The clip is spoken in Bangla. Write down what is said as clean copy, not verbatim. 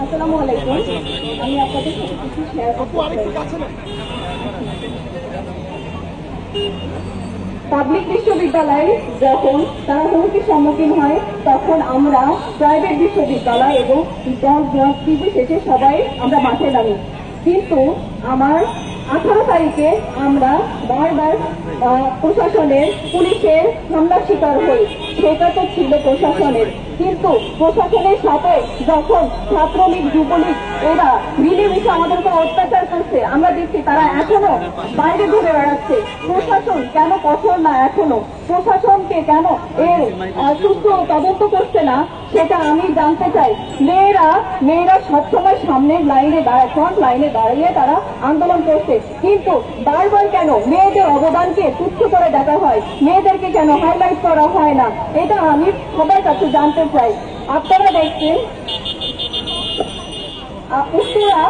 আসসালামু আলাইকুম। আমি আপনাদের সাথে কিছু শেয়ার করতে চাই। পাবলিক বিশ্ববিদ্যালয়ে যখন তারা হুমকির সম্মুখীন হয়, তখন আমরা প্রাইভেট বিশ্ববিদ্যালয় এবং নির্বিশেষে সবাই আমরা মাঠে নামি। কিন্তু আমার 18 তারিখে আমরা বারবার প্রশাসনের পুলিশের হামলার শিকার হই। সেটা তো ছিল প্রশাসনের, কিন্তু প্রশাসনের সাথে যখন ছাত্রলীগ যুবলীগ এরা মিলেমিশে আমাদের উপর অত্যাচার করছে, আমরা দেখছি তারা এখনো বাইরে ঘুরে বেড়াচ্ছে। প্রশাসন কেন কঠোর না? এখনো প্রশাসনকে কেন এর সুস্থ তদন্ত করছে না, সেটা আমি জানতে চাই। মেয়েরা সবসময় সামনের লাইনে দাঁড়ায়, ফ্রন্ট লাইনে দাঁড়িয়ে তারা আন্দোলন করছে, কিন্তু বারবার কেন মেয়েদের অবদানকে তুচ্ছ করে দেখা হয়? মেয়েদেরকে কেন হাইলাইট করা হয় না? এটা আমি সবার কাছে জানতে চাই। আপনারা দেখছেন উত্তরা